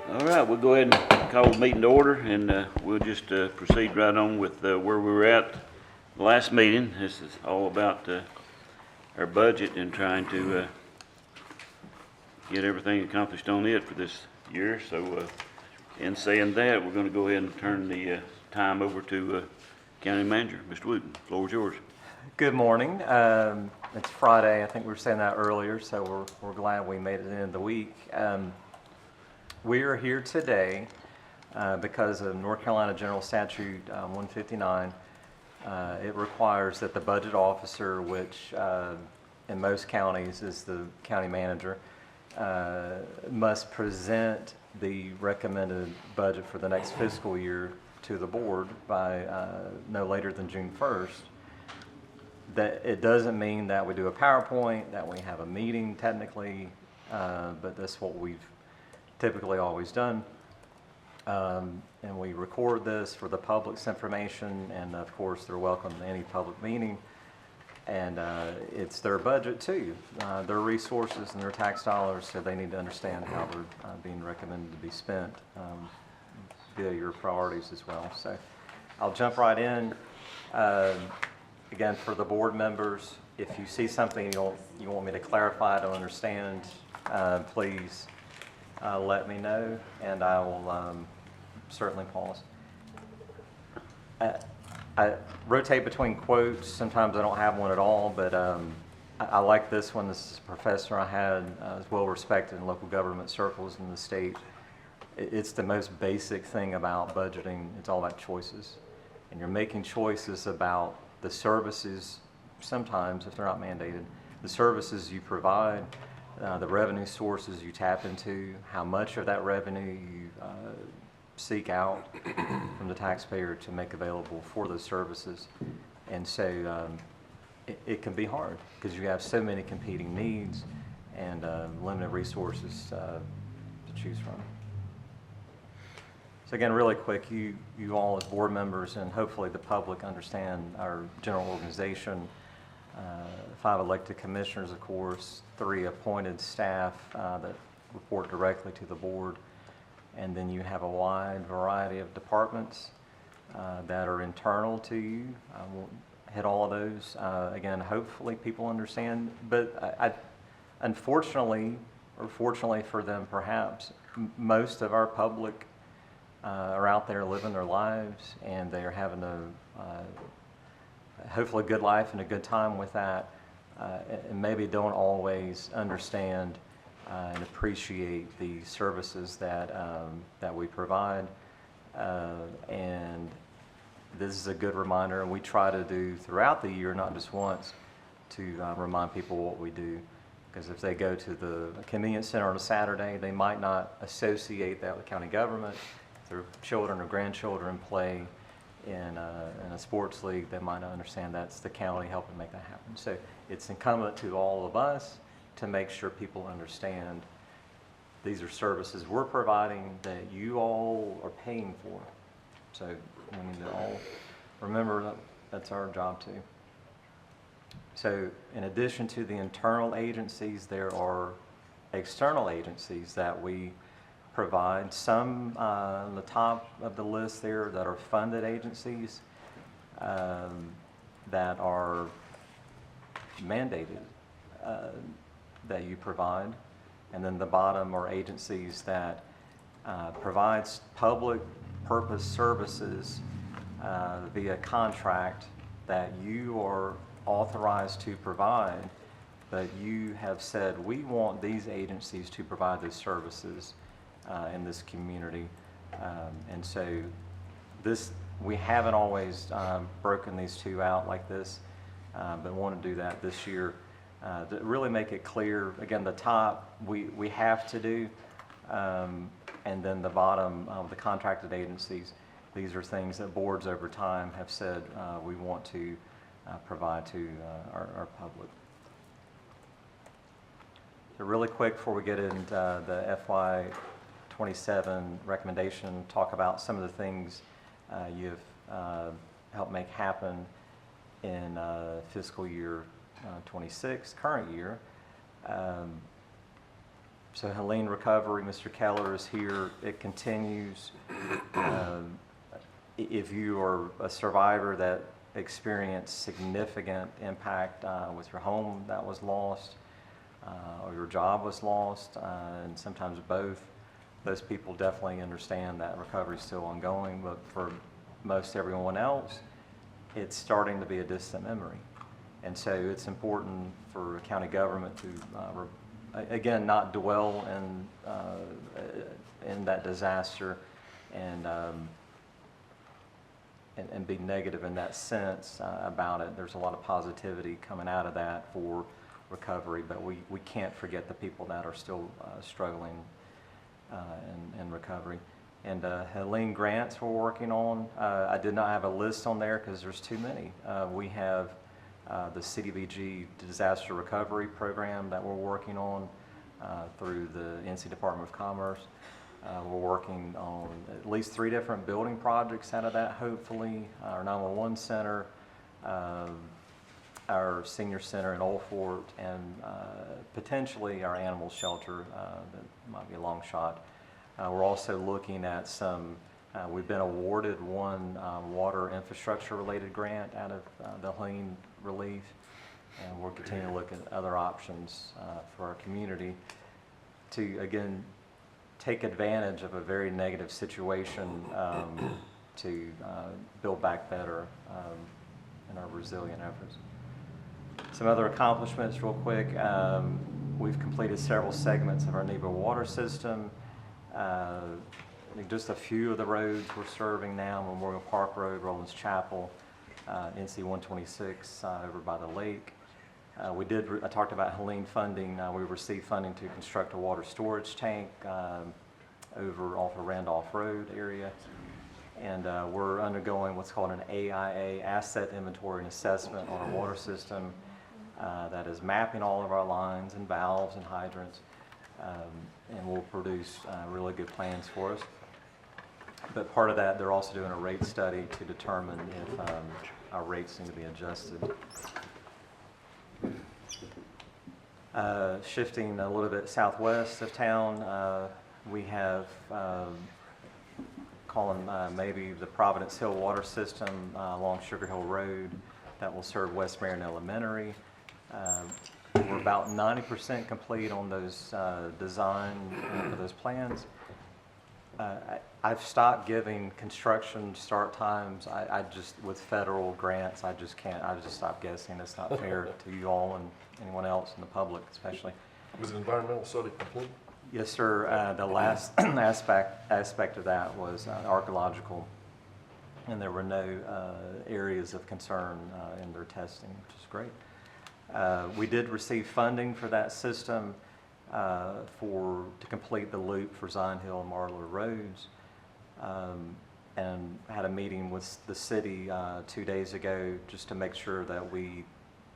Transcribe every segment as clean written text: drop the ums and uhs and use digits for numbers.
All right, we'll go ahead and call the meeting to order, and we'll just proceed right on with where we were at the last meeting. This is all about our budget and trying to get everything accomplished on it for this year. So, in saying that, we're going to go ahead and turn the time over to County Manager, Mr. Wooten. The floor is yours. Good morning. It's Friday. I think we were saying that earlier, so we're glad we made it into the week. We are here today because of North Carolina General Statute 159. It requires that the budget officer, which in most counties is the county manager, must present the recommended budget for the next fiscal year to the board by no later than June 1st. That it doesn't mean that we do a PowerPoint, that we have a meeting technically, but that's what we've typically always done. And we record this for the public's information, and of course they're welcome to any public meeting. And it's their budget too, their resources and their tax dollars, so they need to understand how they're being recommended to be spent via your priorities as well. So I'll jump right in. Again, for the board members, if you see something you want me to clarify to understand, please let me know, and I will certainly pause. I rotate between quotes. Sometimes I don't have one at all, but I like this one. This is a professor I had, is well respected in local government circles in the state. It's the most basic thing about budgeting. It's all about choices, and you're making choices about the services, sometimes if they're not mandated, the services you provide, the revenue sources you tap into, how much of that revenue you seek out from the taxpayer to make available for those services. And so it can be hard because you have so many competing needs and limited resources to choose from. So again, really quick, you all as board members and hopefully the public understand our general organization. 5 elected commissioners, of course, 3 appointed staff that report directly to the board. And then you have a wide variety of departments that are internal to you. I won't hit all of those. Again, hopefully people understand, but unfortunately, or fortunately for them perhaps, most of our public are out there living their lives, and they are having a hopefully good life and a good time with that, and maybe don't always understand and appreciate the services that we provide. And this is a good reminder, and we try to do throughout the year, not just once, to remind people what we do. Because if they go to the convenience center on a Saturday, they might not associate that with county government. If their children or grandchildren play in a sports league, they might not understand that's the county helping make that happen. So it's incumbent to all of us to make sure people understand these are services we're providing that you all are paying for. So we need to all remember that that's our job too. So in addition to the internal agencies, there are external agencies that we provide. Some on the top of the list there that are funded agencies that are mandated that you provide. And then the bottom are agencies that provides public purpose services via contract that you are authorized to provide, but you have said, we want these agencies to provide those services in this community. And so we haven't always broken these two out like this, but want to do that this year to really make it clear. Again, the top we have to do, and then the bottom, the contracted agencies, these are things that boards over time have said we want to provide to our public. So really quick before we get into the FY27 recommendation, talk about some of the things you've helped make happen in fiscal year 26, current year. So Helene Recovery, Mr. Keller is here. It continues. If you are a survivor that experienced significant impact with your home that was lost, or your job was lost, and sometimes both, those people definitely understand that recovery is still ongoing. But for most everyone else, it's starting to be a distant memory. And so it's important for county government to, again, not dwell in that disaster and be negative in that sense about it. There's a lot of positivity coming out of that for recovery, but we can't forget the people that are still struggling in recovery. And Helene grants we're working on. I did not have a list on there because there's too many. We have the CDBG Disaster Recovery Program that we're working on through the NC Department of Commerce. We're working on at least 3 different building projects out of that, hopefully. Our 911 center, our senior center in Old Fort, and potentially our animal shelter. That might be a long shot. We're also looking at some, we've been awarded one water infrastructure related grant out of the Helene relief, and we're continuing to look at other options for our community to, again, take advantage of a very negative situation to build back better in our resilient efforts. Some other accomplishments real quick. We've completed several segments of our Nebo water system. I think just a few of the roads we're serving now: Memorial Park Road, Rollins Chapel, NC 126 over by the lake. I talked about Helene funding. We received funding to construct a water storage tank over off of Randolph Road area. And we're undergoing what's called an AIA, Asset Inventory and Assessment, on our water system that is mapping all of our lines and valves and hydrants, and will produce really good plans for us. But part of that, they're also doing a rate study to determine if our rates need to be adjusted. Shifting a little bit southwest of town, we have maybe the Providence Hill water system along Sugar Hill Road that will serve West Marion Elementary. We're about 90% complete on those design for those plans. I've stopped giving construction start times. I just, with federal grants, I just can't. I just stopped guessing. It's not fair to you all and anyone else in the public, especially. Was the environmental study complete? Yes, sir. The last aspect of that was archaeological, and there were no areas of concern in their testing, which is great. We did receive funding for that system to complete the loop for Zion Hill and Marlar Roads, and had a meeting with the city 2 days ago just to make sure that we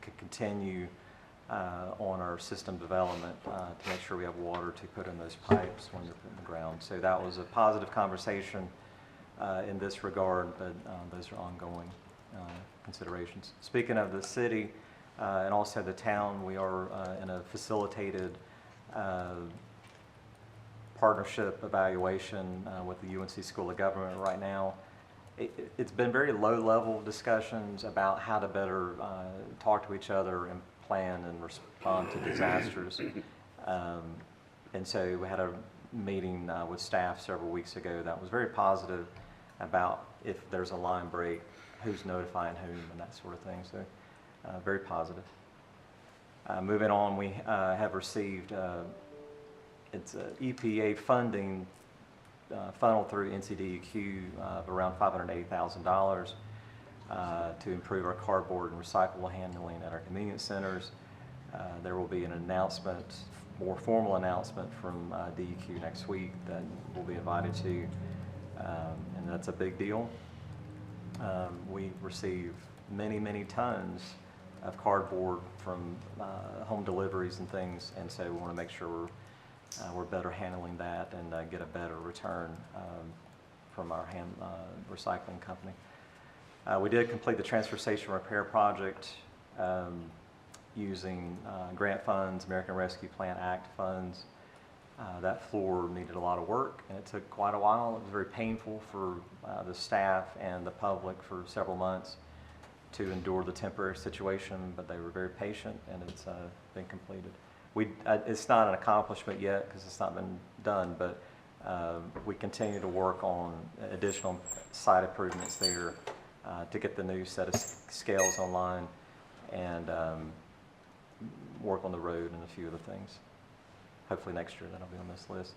could continue on our system development to make sure we have water to put in those pipes when they're put in the ground. So that was a positive conversation in this regard, but those are ongoing considerations. Speaking of the city and also the town, we are in a facilitated partnership evaluation with the UNC School of Government right now. It's been very low-level discussions about how to better talk to each other and plan and respond to disasters. And so we had a meeting with staff several weeks ago that was very positive about if there's a line break, who's notifying whom, and that sort of thing. So very positive. Moving on, we have received it's EPA funding funneled through NCDEQ of around $580,000 to improve our cardboard and recyclable handling at our convenience centers. There will be an announcement, more formal announcement from DEQ next week that we'll be invited to, and that's a big deal. We receive many tons of cardboard from home deliveries and things, and so we want to make sure we're better handling that and get a better return from our recycling company. We did complete the transfer station repair project using grant funds, American Rescue Plan Act funds, That floor needed a lot of work, and it took quite a while. It was very painful for the staff and the public for several months to endure the temporary situation, but they were very patient, and it's been completed. It's not an accomplishment yet because it's not been done, but we continue to work on additional site improvements there to get the new set of scales online and work on the road and a few other things. Hopefully next year that'll be on this list.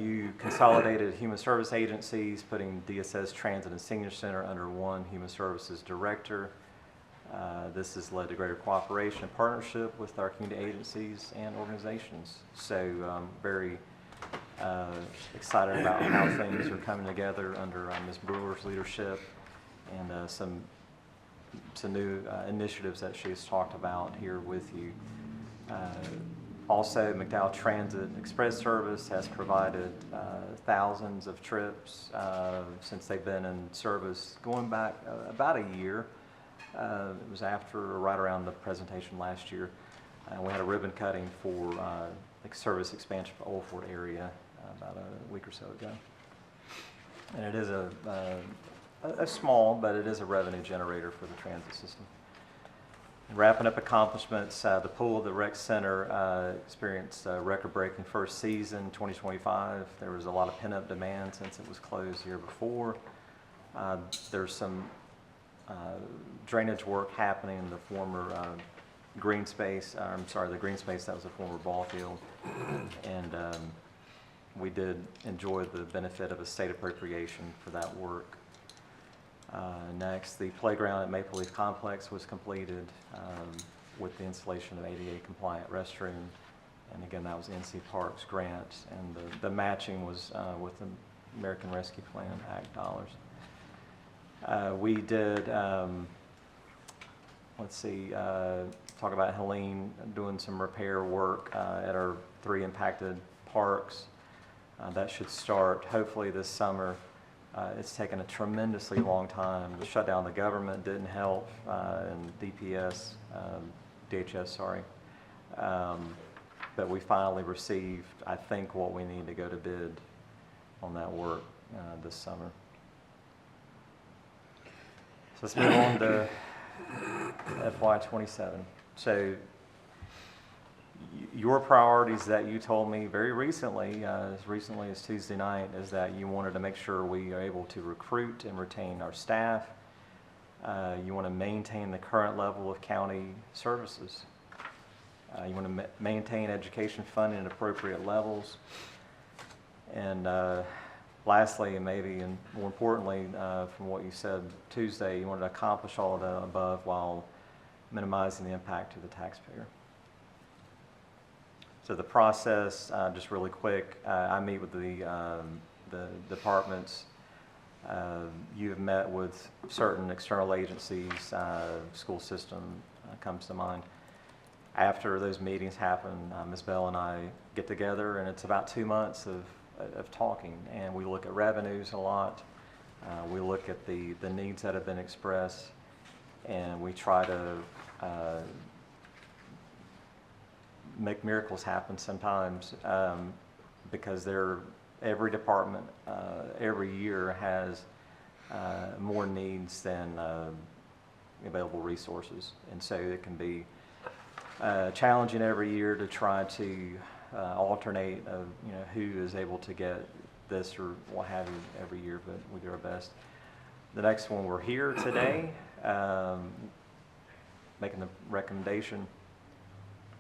You consolidated human service agencies, putting DSS Transit and Senior Center under one human services director. This has led to greater cooperation and partnership with our community agencies and organizations. So very excited about how things are coming together under Ms. Brewer's leadership, and some new initiatives that she's talked about here with you. Also, McDowell Transit Express Service has provided thousands of trips since they've been in service, going back about a year. It was right around the presentation last year. We had a ribbon cutting for service expansion for Old Fort area about a week or so ago. And it is a small, but it is a revenue generator for the transit system. And wrapping up accomplishments, the pool of the rec center experienced a record-breaking first season, 2025. There was a lot of pent-up demand since it was closed the year before. There's some drainage work happening in the former green space. The green space that was a former ball field, and we did enjoy the benefit of a state appropriation for that work. Next, the playground at Maple Leaf Complex was completed with the installation of ADA compliant restroom, and again that was NC Parks grant, and the matching was with the American Rescue Plan Act dollars. We did, talk about Helene doing some repair work at our 3 impacted parks. That should start hopefully this summer. It's taken a tremendously long time. The shutdown of the government didn't help, and DHS, sorry. But we finally received, I think, what we need to go to bid on that work this summer. So let's move on to FY27. So your priorities that you told me very recently, as recently as Tuesday night, is that you wanted to make sure we are able to recruit and retain our staff. You want to maintain the current level of county services. You want to maintain education funding at appropriate levels. And lastly, and maybe and more importantly, from what you said Tuesday, you wanted to accomplish all of the above while minimizing the impact to the taxpayer. So the process, just really quick, I meet with the departments. You have met with certain external agencies, school system comes to mind. After those meetings happen, Ms. Bell and I get together, and it's about 2 months of talking, and we look at revenues a lot. We look at the needs that have been expressed, and we try to make miracles happen sometimes, because every department every year has more needs than available resources, and so it can be challenging every year to try to alternate who is able to get this or what have you every year, but we do our best. The next one, we're here today making the recommendation.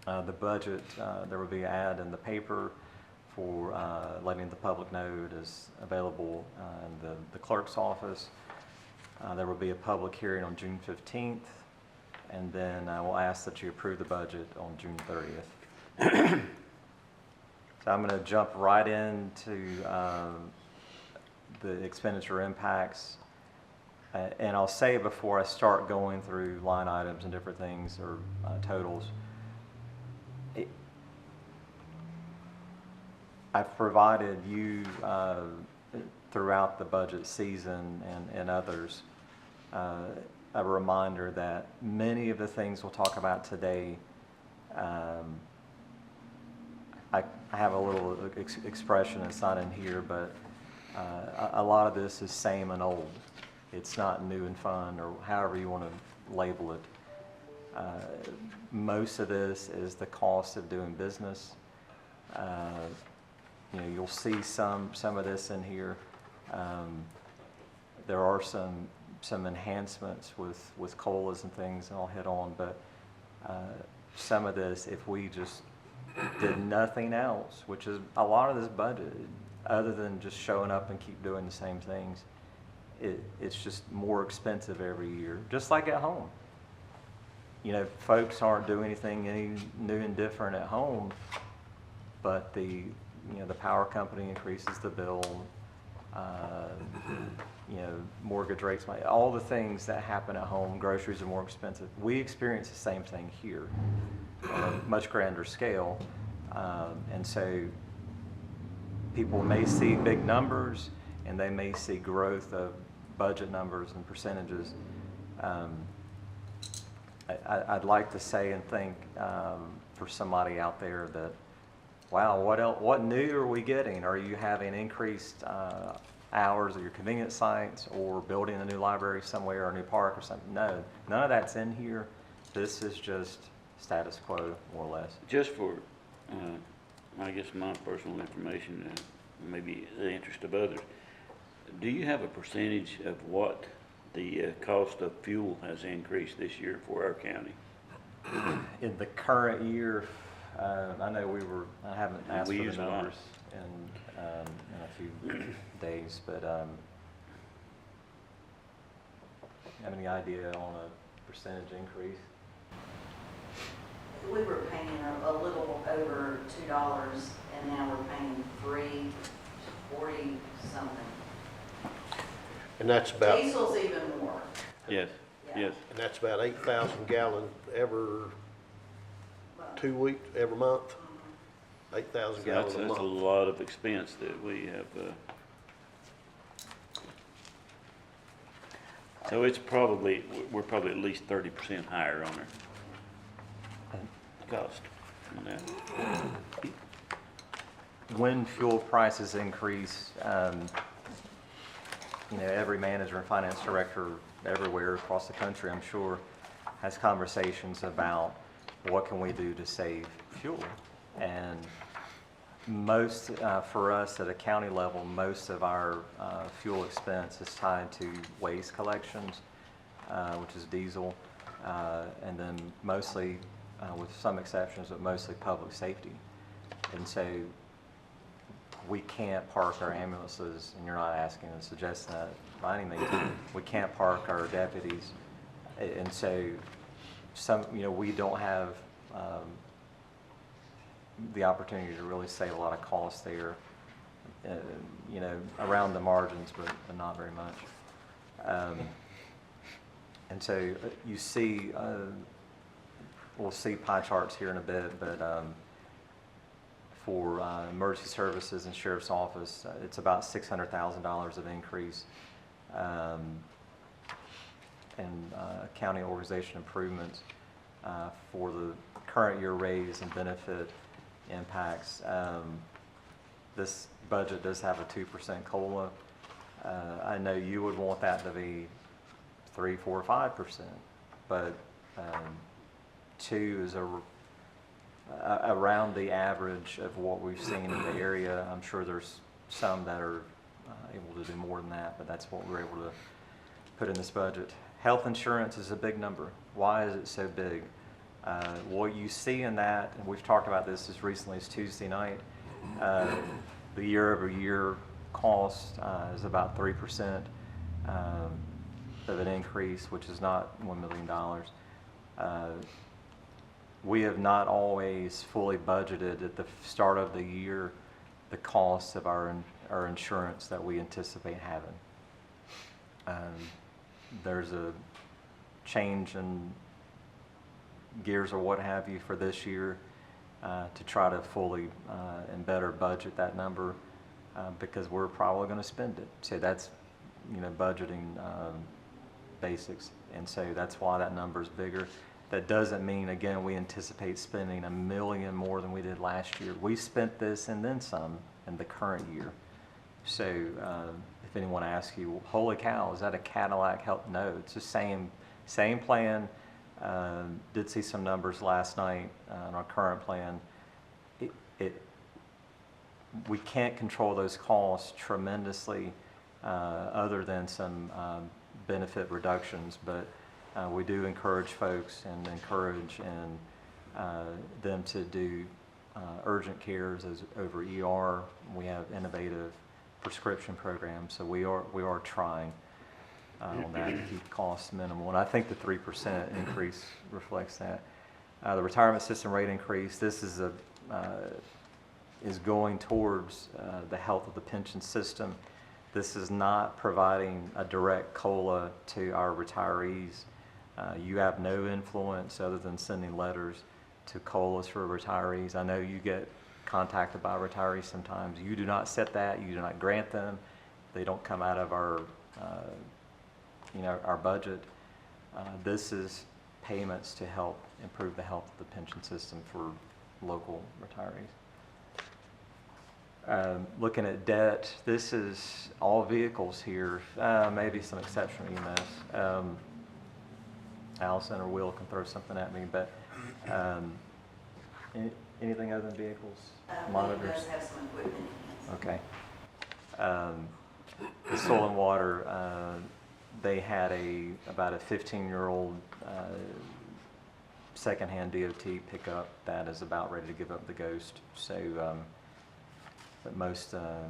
The budget, there will be an ad in the paper for letting the public know it is available in the clerk's office. There will be a public hearing on June 15th, and then we'll ask that you approve the budget on June 30th. So I'm going to jump right into the expenditure impacts. And I'll say before I start going through line items and different things or totals, I've provided you throughout the budget season and others a reminder that many of the things we'll talk about today, I have a little expression, it's not in here, but a lot of this is same and old. It's not new and fun, or however you want to label it. Most of this is the cost of doing business. You know, you'll see some of this in here. There are some enhancements with COLAs and things, and I'll hit on, but some of this, if we just did nothing else, which is a lot of this budget, other than just showing up and keep doing the same things, it's just more expensive every year, just like at home. You know, folks aren't doing anything any new and different at home, but the power company increases the bill, you know, mortgage rates, all the things that happen at home, groceries are more expensive. We experience the same thing here on a much grander scale. And so people may see big numbers and they may see growth of budget numbers and percentages. I'd like to say and think for somebody out there that, wow, what new are we getting? Are you having increased hours at your convenience sites, or building a new library somewhere, or a new park or something? No, none of that's in here. This is just status quo, more or less. Just for, I guess, my personal information, maybe the interest of others, do you have a percentage of what the cost of fuel has increased this year for our county? In the current year, I know I haven't asked We for use the a lot. numbers in a few days, but have any idea on a percentage increase? We were paying a little over $2, and now we're paying $3.40 something. And that's about, and Diesel's even more. Yes, Yeah. yes. that's about 8,000 gallons every 2 weeks, every month. 8,000 So gallons that's a a month. lot of expense that we have. So it's probably, we're probably at least 30% higher on our cost on that. When fuel prices increase, you know, every manager and finance director everywhere across the country, I'm sure, has conversations about what can we do to save fuel. And most, for us at a county level, most of our fuel expense is tied to waste collections, which is diesel, and then mostly, with some exceptions, but mostly public safety. And so we can't park our ambulances, and you're not asking and suggesting that by any means. We can't park our deputies, and so we don't have the opportunity to really save a lot of costs there, around the margins, but not very much. And so you see, we'll see pie charts here in a bit, but for emergency services and sheriff's office, it's about $600,000 of increase. And county organization improvements for the current year raise and benefit impacts. This budget does have a 2% COLA. I know you would want that to be 3, 4, 5%, but 2 is around the average of what we've seen in the area. I'm sure there's some that are able to do more than that, but that's what we're able to put in this budget. Health insurance is a big number. Why is it so big? What you see in that, and we've talked about this as recently as Tuesday night, the year-over-year cost is about 3% of an increase, which is not $1 million. We have not always fully budgeted at the start of the year the costs of our insurance that we anticipate having. There's a change in gears or what have you for this year to try to fully and better budget that number because we're probably going to spend it. So that's budgeting basics, and so that's why that number is bigger. That doesn't mean, again, we anticipate spending $1 million more than we did last year. We spent this and then some in the current year. So if anyone asks you, holy cow, is that a Cadillac help? No, it's the same plan. Did see some numbers last night on our current plan. We can't control those costs tremendously other than some benefit reductions, but we do encourage folks and encourage them to do urgent cares over ER. We have innovative prescription programs, so we are trying on that to keep costs minimal. And I think the 3% increase reflects that. The retirement system rate increase, this is going towards the health of the pension system. This is not providing a direct COLA to our retirees. You have no influence other than sending letters to COLAs for retirees. I know you get contacted by retirees sometimes. You do not set that. You do not grant them. They don't come out of our, our budget. This is payments to help improve the health of the pension system for local retirees. Looking at debt, this is all vehicles here, maybe some exceptional EMS. Allison or Will can throw something at me, but anything other than vehicles? Monitors? It does have some equipment in it. Okay. The soil and water, they had about a 15-year-old secondhand DOT pickup that is about ready to give up the ghost. So, but most, I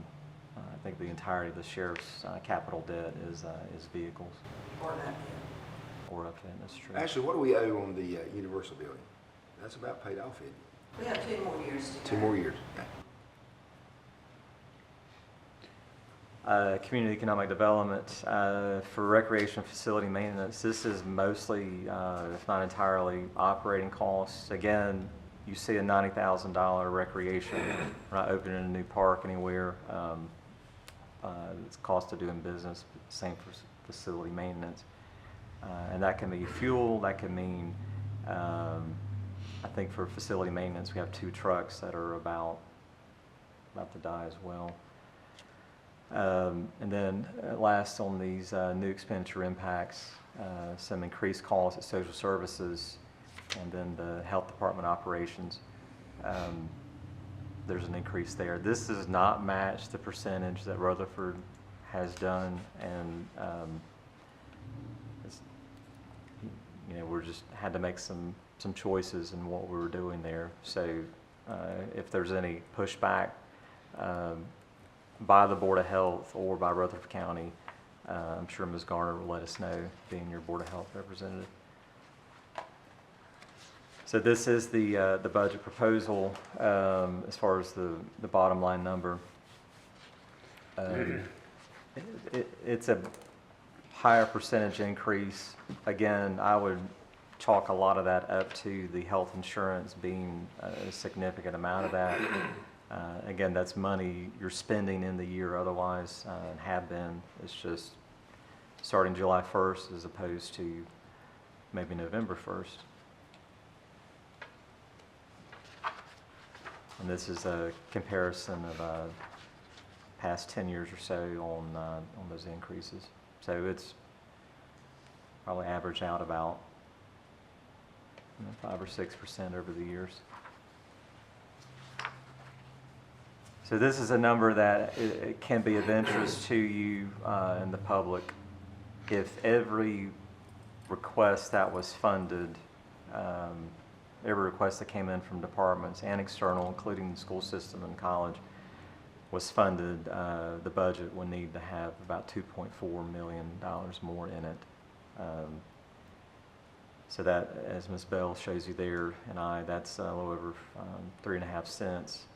think the entirety of the sheriff's capital debt is vehicles. Or that, Or up in, that's true. Actually, what do we owe on the Universal building? That's about paid off, isn't it? we have 2 more years to go. 2 more years. Community economic development, for recreation facility maintenance, this is mostly, if not entirely, operating costs. Again, you see a $90,000 recreation. We're not opening a new park anywhere. It's cost of doing business, same for facility maintenance. And that can be fuel, that can mean, I think for facility maintenance, we have 2 trucks that are about to die as well. And then last on these new expenditure impacts, some increased costs at social services, and then the health department operations. There's an increase there. This does not match the percentage that Rutherford has done, and we're just had to make some choices in what we were doing there. So if there's any pushback by the Board of Health or by Rutherford County, I'm sure Ms. Garner will let us know, being your Board of Health representative. So this is the budget proposal as far as the bottom line number. It's a higher percentage increase. Again, I would chalk a lot of that up to the health insurance being a significant amount of that. Again, that's money you're spending in the year otherwise, and have been. It's just starting July 1st as opposed to maybe November 1st. And this is a comparison of past 10 years or so on those increases. So it's probably averaged out about 5 or 6% over the years. So this is a number that it can be of interest to you and the public. If every request that was funded, every request that came in from departments and external, including the school system and college, was funded, the budget would need to have about $2.4 million more in it. So that, as Ms. Bell shows you there, and that's a little over 3.5 cents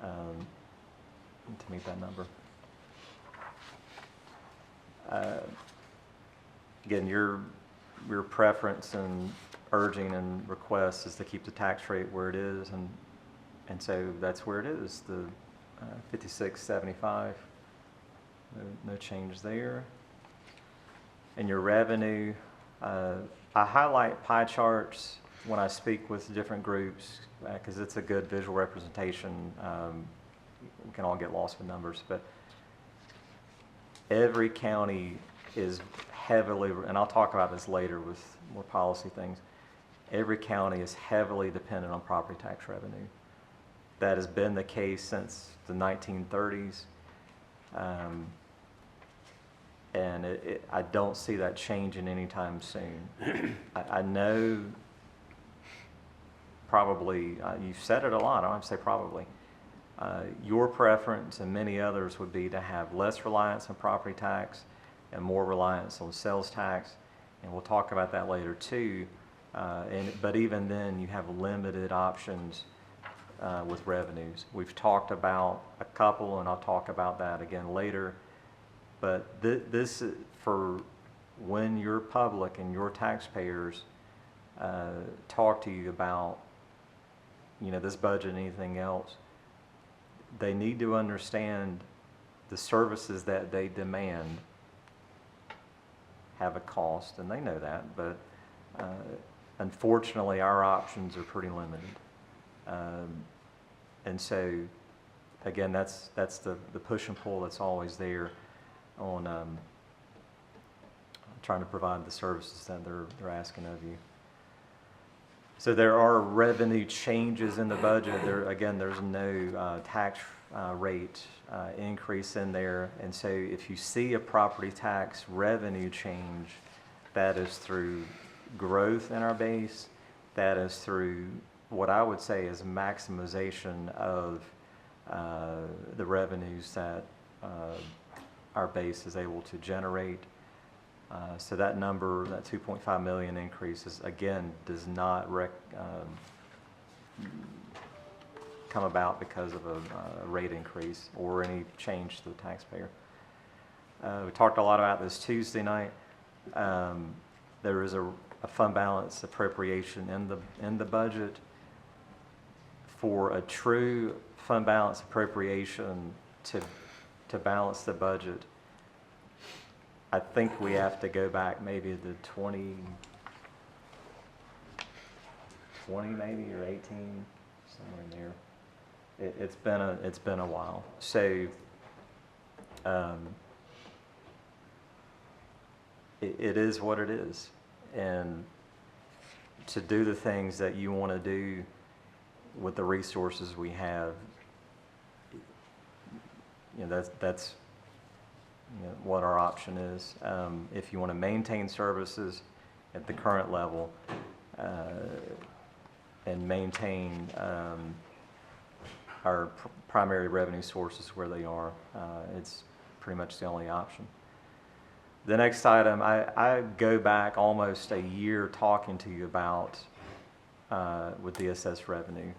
to meet that number. Again, your preference and urging and request is to keep the tax rate where it is, and so that's where it is, the 56.75. No change there. And your revenue, I highlight pie charts when I speak with different groups because it's a good visual representation. We can all get lost with numbers, but every county is heavily, and I'll talk about this later with more policy things, every county is heavily dependent on property tax revenue. That has been the case since the 1930s. And I don't see that changing anytime soon. I know probably, you've said it a lot, I don't have to say probably. Your preference and many others would be to have less reliance on property tax and more reliance on sales tax. And we'll talk about that later too. But even then, you have limited options with revenues. We've talked about a couple, and I'll talk about that again later. But this is for when your public and your taxpayers talk to you about, this budget and anything else, they need to understand the services that they demand have a cost, and they know that, but unfortunately our options are pretty limited. And so, again, that's the push and pull that's always there on trying to provide the services that they're asking of you. So there are revenue changes in the budget. There's no tax rate increase in there. And so if you see a property tax revenue change, that is through growth in our base. That is through what I would say is maximization of the revenues that our base is able to generate. So that number, that 2.5 million increase, again, does not come about because of a rate increase or any change to the taxpayer. We talked a lot about this Tuesday night. There is a fund balance appropriation in the budget. For a true fund balance appropriation to balance the budget, I think we have to go back maybe to 2020 maybe, or 18, somewhere in there. It's been a while. So it is what it is, and to do the things that you want to do with the resources we have, that's what our option is. If you want to maintain services at the current level and maintain our primary revenue sources where they are, it's pretty much the only option. The next item, I go back almost a year talking to you about with DSS revenue.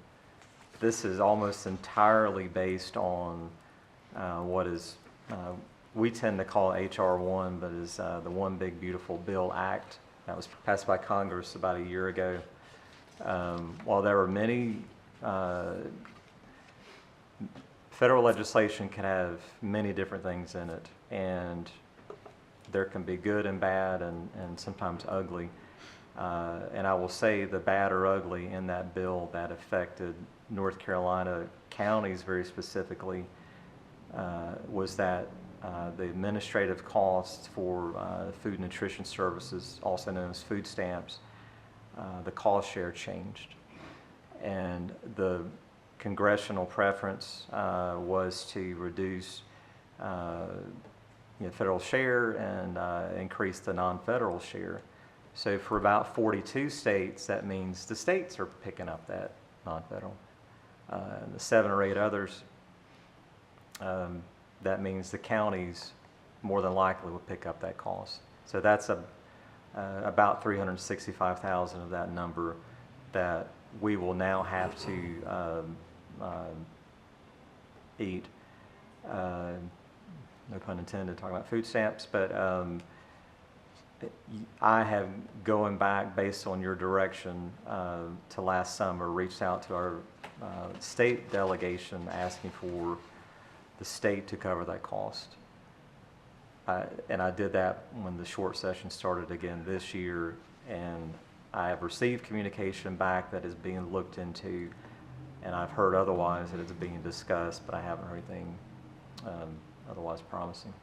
This is almost entirely based on what is we tend to call HR 1, but is the One Big Beautiful Bill Act that was passed by Congress about a year ago. While there are many, federal legislation can have many different things in it, and there can be good and bad and sometimes ugly. And I will say the bad or ugly in that bill that affected North Carolina counties very specifically was that the administrative costs for food and nutrition services, also known as food stamps, the cost share changed. And the congressional preference was to reduce federal share and increase the non-federal share. So for about 42 states, that means the states are picking up that non-federal. And the 7 or 8 others, that means the counties more than likely will pick up that cost. So that's about 365,000 of that number that we will now have to eat. No pun intended, talking about food stamps, but I have, going back based on your direction to last summer, reached out to our state delegation asking for the state to cover that cost. And I did that when the short session started again this year, and I have received communication back that is being looked into, and I've heard otherwise that it's being discussed, but I haven't heard anything otherwise promising.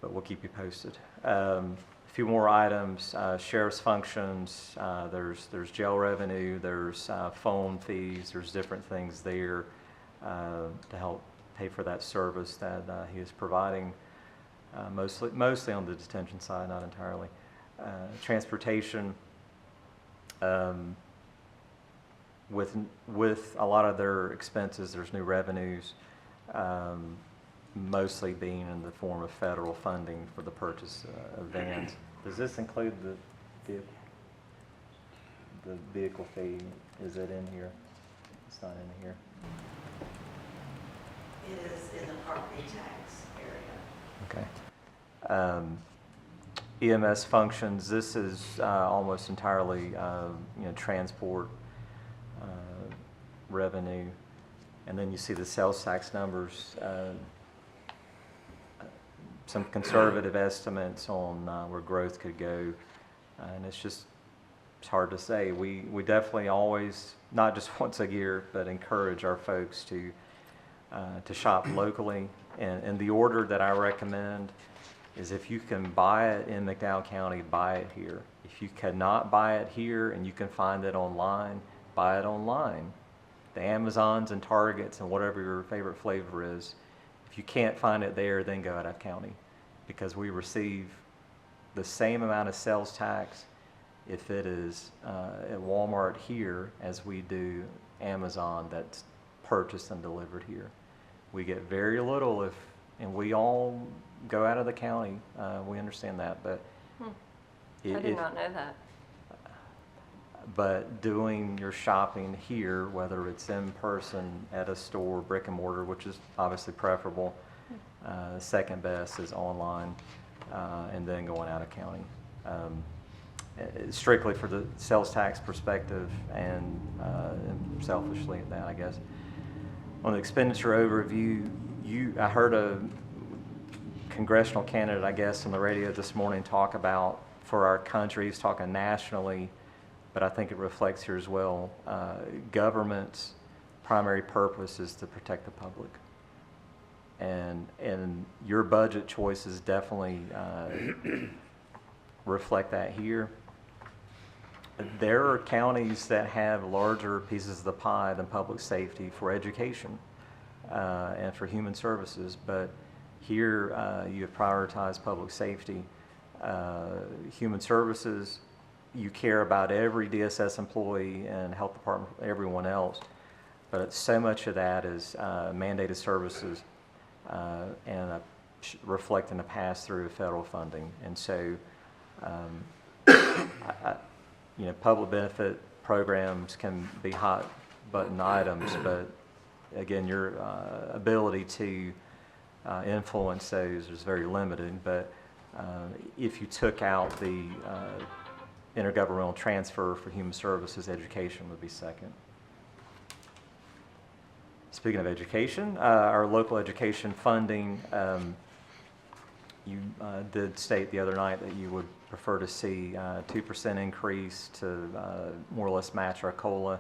But we'll keep you posted. A few more items, sheriff's functions, there's jail revenue, there's phone fees, there's different things there to help pay for that service that he is providing, mostly on the detention side, not entirely. Transportation, with a lot of their expenses, there's new revenues, mostly being in the form of federal funding for the purchase of vans. Does this include the vehicle fee? Is it in here? It's not in here. It is in the property tax area. Okay. EMS functions, this is almost entirely transport revenue. And then you see the sales tax numbers, some conservative estimates on where growth could go. And it's hard to say. We definitely always, not just once a year, but encourage our folks to shop locally. And the order that I recommend is, if you can buy it in McDowell County, buy it here. If you cannot buy it here and you can find it online, buy it online. The Amazons and Targets and whatever your favorite flavor is, if you can't find it there, then go out of county, because we receive the same amount of sales tax if it is at Walmart here as we do Amazon that's purchased and delivered here. We get very little and we all go out of the county. We understand that, but I did not know that. But doing your shopping here, whether it's in person at a store, brick and mortar, which is obviously preferable, second best is online, and then going out of county. Strictly for the sales tax perspective, and selfishly at that, I guess. On the expenditure overview, I heard a congressional candidate, I guess, on the radio this morning talk about, for our country, he's talking nationally, but I think it reflects here as well. Government's primary purpose is to protect the public. And your budget choices definitely reflect that here. There are counties that have larger pieces of the pie than public safety for education and for human services, but here you have prioritized public safety. Human services, you care about every DSS employee and health department, everyone else, but so much of that is mandated services and reflecting the pass-through of federal funding. And so, public benefit programs can be hot button items, but again, your ability to influence those is very limited. But if you took out the intergovernmental transfer for human services, education would be second. Speaking of education, our local education funding, you did state the other night that you would prefer to see a 2% increase to more or less match our COLA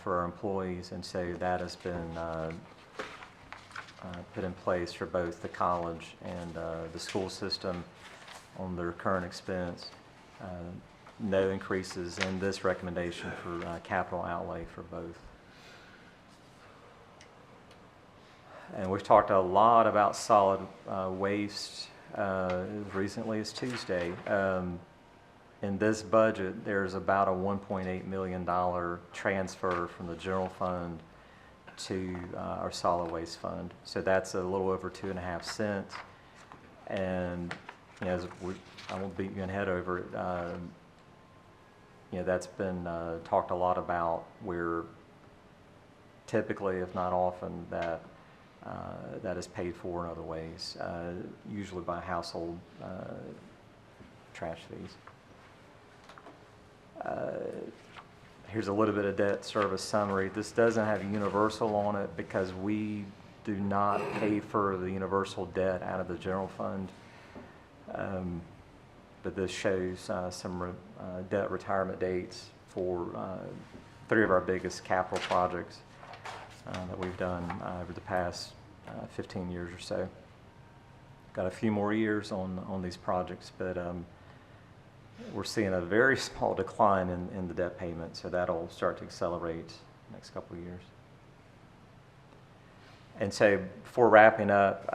for our employees, and so that has been put in place for both the college and the school system on their current expense. No increases in this recommendation for capital outlay for both. And we've talked a lot about solid waste as recently as Tuesday. In this budget, there's about a $1.8 million transfer from the general fund to our solid waste fund. So that's a little over 2.5 cents. And as I won't beat you in head over it, that's been talked a lot about, where typically, if not often, that is paid for in other ways, usually by household trash fees. Here's a little bit of debt service summary. This doesn't have universal on it because we do not pay for the universal debt out of the general fund. But this shows some debt retirement dates for 3 of our biggest capital projects that we've done over the past 15 years or so. Got a few more years on these projects, but we're seeing a very small decline in the debt payment, so that'll start to accelerate next couple of years. And so before wrapping up,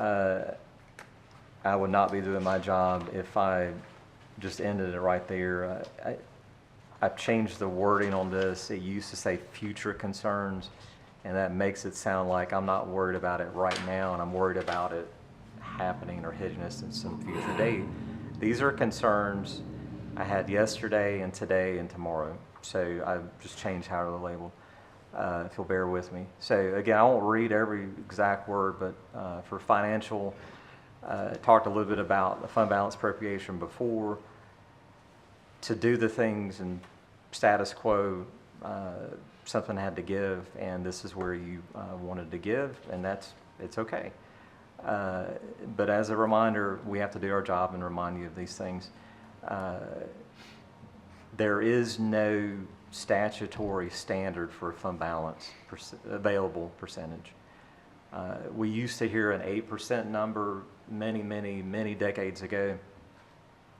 I would not be doing my job if I just ended it right there. I've changed the wording on this. It used to say future concerns, and that makes it sound like I'm not worried about it right now, and I'm worried about it happening or hitting us in some future date. These are concerns I had yesterday and today and tomorrow. So I've just changed how to label, if you'll bear with me. So again, I won't read every exact word, but for financial, talked a little bit about the fund balance appropriation before. To do the things in status quo, something had to give, and this is where you wanted to give, and it's okay. But as a reminder, we have to do our job and remind you of these things. There is no statutory standard for fund balance available percentage. We used to hear an 8% number many decades ago,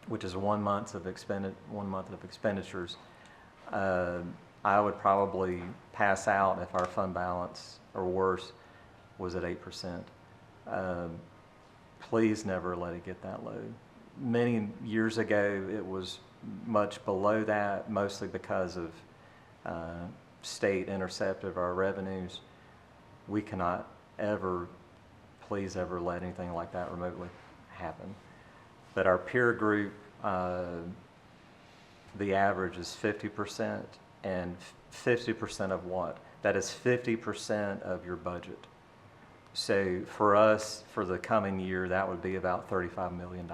which is 1 month of expenditures. I would probably pass out if our fund balance or worse was at 8%. Please never let it get that low. Many years ago, it was much below that, mostly because of state intercept of our revenues. We cannot ever, please ever let anything like that remotely happen. But our peer group, the average is 50%, and 50% of what? That is 50% of your budget. So for us, for the coming year, that would be about $35 million.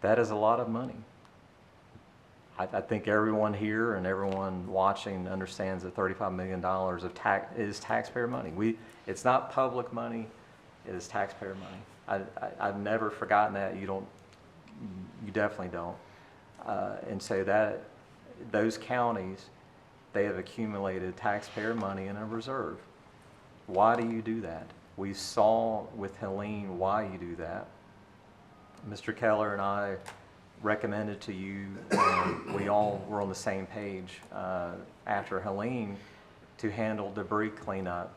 That is a lot of money. I think everyone here and everyone watching understands that $35 million of is taxpayer money. It's not public money, it is taxpayer money. I've never forgotten that. You definitely don't. And so those counties, they have accumulated taxpayer money in a reserve. Why do you do that? We saw with Helene why you do that. Mr. Keller and I recommended to you, and we all were on the same page after Helene, to handle debris cleanup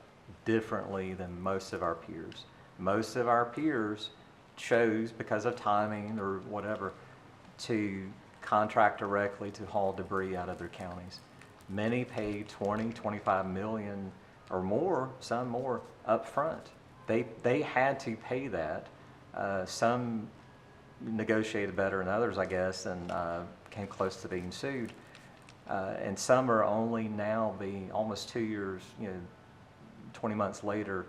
differently than most of our peers. Most of our peers chose, because of timing or whatever, to contract directly to haul debris out of their counties. Many paid 20, 25 million or more, some more, up front. They had to pay that. Some negotiated better than others, I guess, and came close to being sued. And some are only now being, almost 2 years, 20 months later,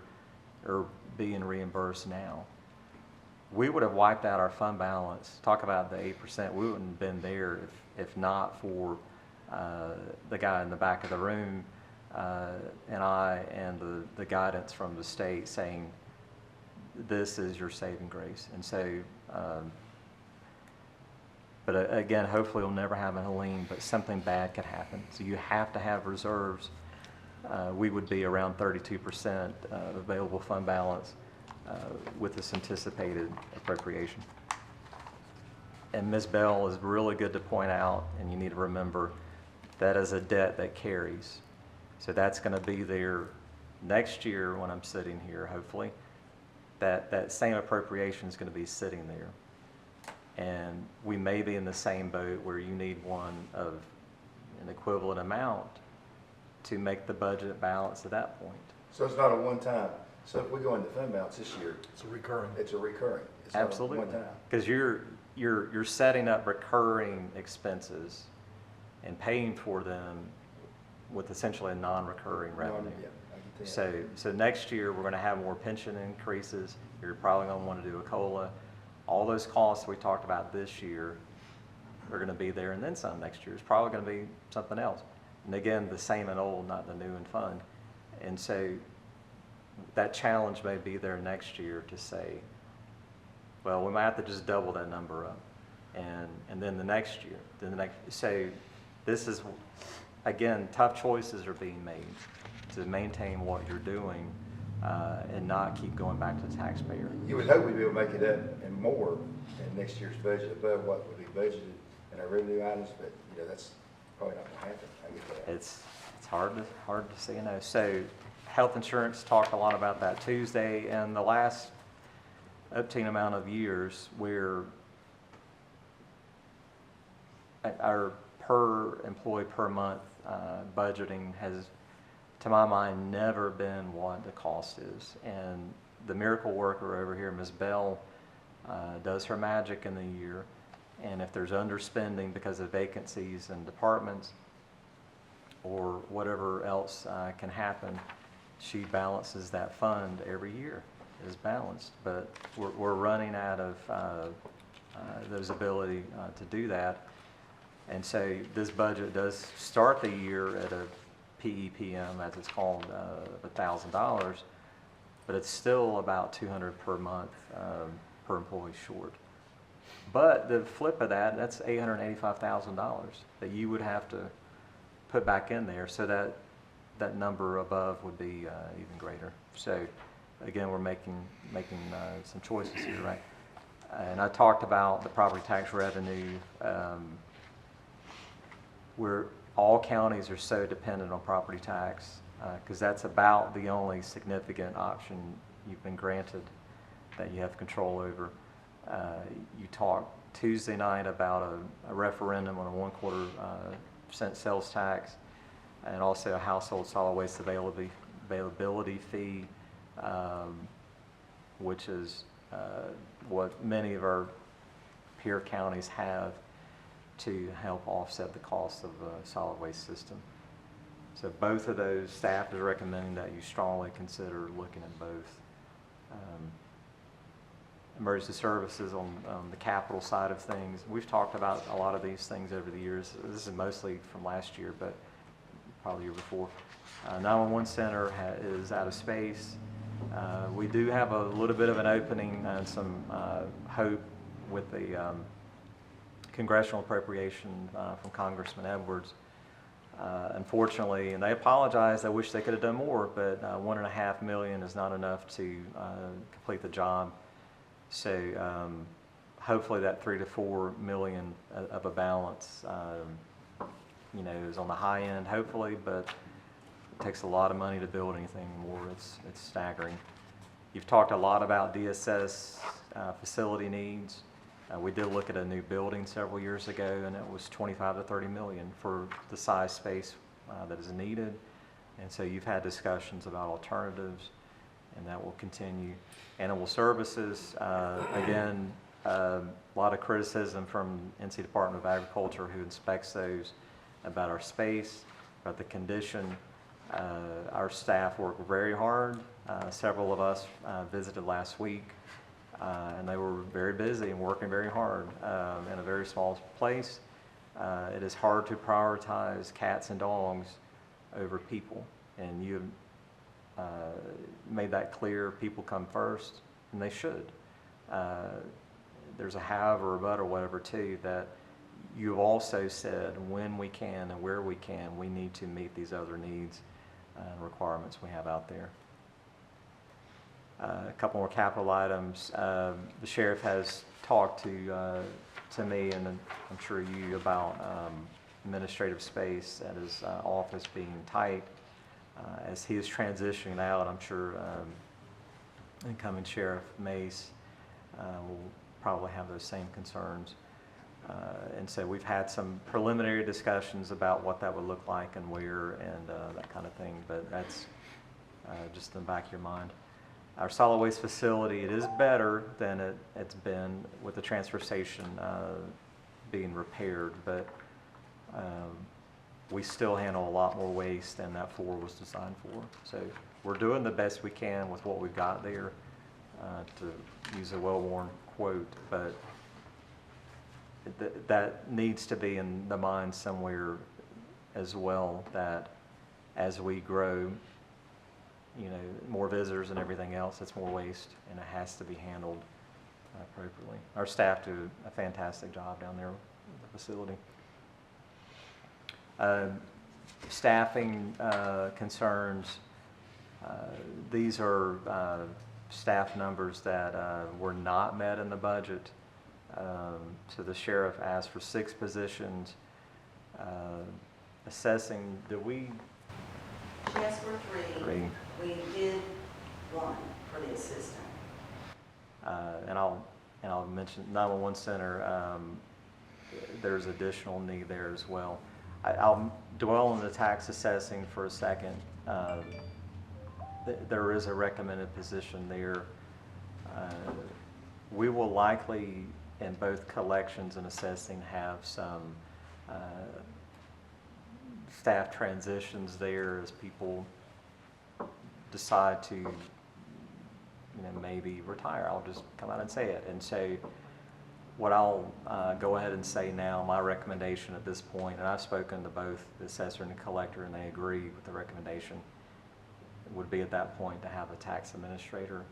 are being reimbursed now. We would have wiped out our fund balance. Talk about the 8%. We wouldn't have been there if not for the guy in the back of the room and I, and the guidance from the state saying, this is your saving grace. And so, but again, hopefully it'll never happen, Helene, but something bad could happen. So you have to have reserves. We would be around 32% available fund balance with this anticipated appropriation. And Ms. Bell is really good to point out, and you need to remember, that is a debt that carries. So that's going to be there next year when I'm sitting here, hopefully. That same appropriation is going to be sitting there. And we may be in the same boat where you need one of an equivalent amount to make the budget balance at that point. So it's not a one-time. So if we go into fund balance this year, It's a recurring. it's a recurring. It's Absolutely. not a one-time. Because you're setting up recurring expenses and paying for them with essentially a non-recurring revenue. Yeah, I can tell. So next year, we're going to have more pension increases. You're probably going to want to do a COLA. All those costs we talked about this year are going to be there, and then some next year. It's probably going to be something else. And again, the same and old, not the new and fun. And so that challenge may be there next year to say, well, we might have to just double that number up. And then the next year, then the next, so this is, again, tough choices are being made to maintain what you're doing and not keep going back to the taxpayer. You would hope we'd be able to make it up and more in next year's budget above what would be budgeted in our revenue items, but, you know, that's probably not gonna happen. I get that. It's hard to say no. So health insurance, talked a lot about that Tuesday, and the last obscene amount of years where our per employee per month budgeting has, to my mind, never been what the cost is. And the miracle worker over here, Ms. Bell, does her magic in the year. And if there's underspending because of vacancies in departments or whatever else can happen, she balances that fund every year. It is balanced, but we're running out of those ability to do that. And so this budget does start the year at a PEPM, as it's called, of $1,000, but it's still about $200 per month per employee short. But the flip of that, that's $885,000 that you would have to put back in there, so that number above would be even greater. So again, we're making some choices here, right? And I talked about the property tax revenue. Where all counties are so dependent on property tax, because that's about the only significant option you've been granted that you have control over. You talked Tuesday night about a referendum on a 1/4% sales tax, and also a household solid waste availability fee, which is what many of our peer counties have to help offset the cost of the solid waste system. So both of those, staff is recommending that you strongly consider looking at both. Emergency services on the capital side of things. We've talked about a lot of these things over the years. This is mostly from last year, but probably the year before. 911 center is out of space. We do have a little bit of an opening and some hope with the congressional appropriation from Congressman Edwards. Unfortunately, and they apologize, I wish they could have done more, but $1.5 million is not enough to complete the job. So hopefully that $3 to $4 million of a balance, you know, is on the high end, hopefully, but it takes a lot of money to build anything more. It's staggering. You've talked a lot about DSS facility needs. We did look at a new building several years ago, and it was 25 to 30 million for the size space that is needed. And so you've had discussions about alternatives, and that will continue. Animal services, again, a lot of criticism from NC Department of Agriculture, who inspects those, about our space, about the condition. Our staff work very hard. Several of us visited last week. And they were very busy and working very hard in a very small place. It is hard to prioritize cats and dogs over people, and you made that clear. People come first, and they should. There's a however or but or whatever too, that you've also said when we can and where we can, we need to meet these other needs and requirements we have out there. A couple more capital items. The sheriff has talked to me, and I'm sure you, about administrative space at his office being tight. As he is transitioning out, I'm sure incoming Sheriff Mace will probably have those same concerns. And so we've had some preliminary discussions about what that would look like and where and that kind of thing, but that's just in the back of your mind. Our solid waste facility, it is better than it's been with the transfer station being repaired, but we still handle a lot more waste than that floor was designed for. So we're doing the best we can with what we've got there, to use a well-worn quote, but that needs to be in the mind somewhere as well, that as we grow, you know, more visitors and everything else, it's more waste, and it has to be handled appropriately. Our staff do a fantastic job down there at the facility. Staffing concerns, these are staff numbers that were not met in the budget. So the sheriff asked for 6 positions. Assessing, did we? She asked for 3. We did 1 for the assistant. And I'll mention 911 center. There's additional need there as well. I'll dwell on the tax assessing for a second. There is a recommended position there. We will likely, in both collections and assessing, have some staff transitions there as people decide to, you know, maybe retire. I'll just come out and say it. And so what I'll go ahead and say now, my recommendation at this point, and I've spoken to both the assessor and the collector, and they agree with the recommendation, would be at that point to have a tax administrator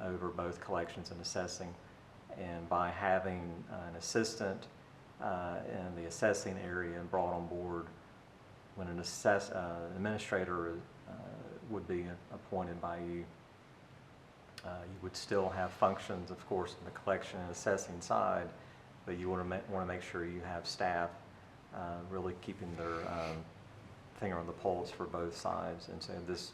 over both collections and assessing. And by having an assistant in the assessing area and brought on board, when an administrator would be appointed by you, you would still have functions, of course, in the collection and assessing side, but you want to make sure you have staff really keeping their finger on the pulse for both sides, and so this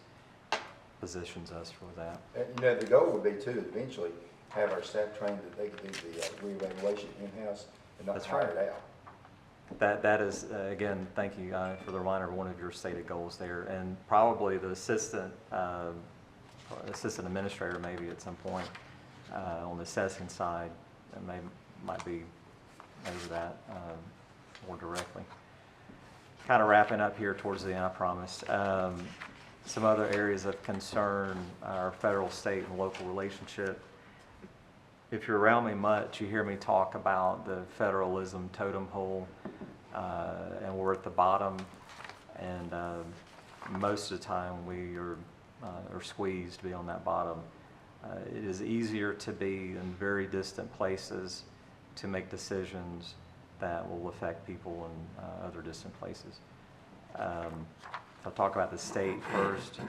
positions us for that. And, you know, the goal would be to eventually have our staff trained that they could do the reevaluation in-house and not That's hire right. it out. That is, again, thank you for the reminder of one of your stated goals there, and probably the assistant administrator maybe at some point on the assessing side, and might be over that more directly. Kind of wrapping up here towards the end, I promise. Some other areas of concern are federal, state, and local relationship. If you're around me much, you hear me talk about the federalism totem pole, and we're at the bottom, and most of the time we are squeezed to be on that bottom. It is easier to be in very distant places to make decisions that will affect people in other distant places. I'll talk about the state first.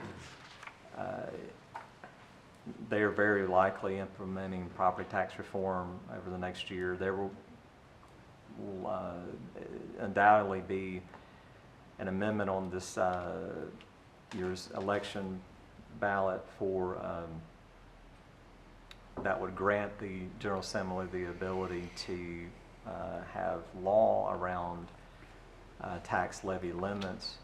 They are very likely implementing property tax reform over the next year. There will undoubtedly be an amendment on this year's election ballot for that would grant the General Assembly the ability to have law around tax levy limits.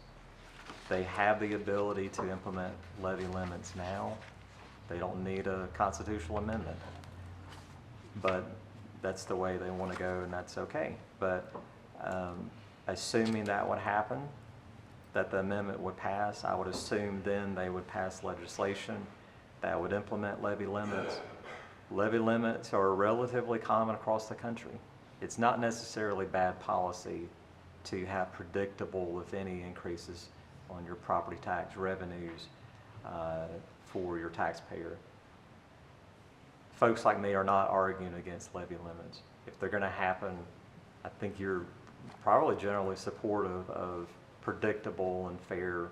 They have the ability to implement levy limits now. They don't need a constitutional amendment, but that's the way they want to go, and that's okay. But assuming that would happen, that the amendment would pass, I would assume then they would pass legislation that would implement levy limits. Levy limits are relatively common across the country. It's not necessarily bad policy to have predictable, if any, increases on your property tax revenues for your taxpayer. Folks like me are not arguing against levy limits. If they're going to happen, I think you're probably generally supportive of predictable and fair.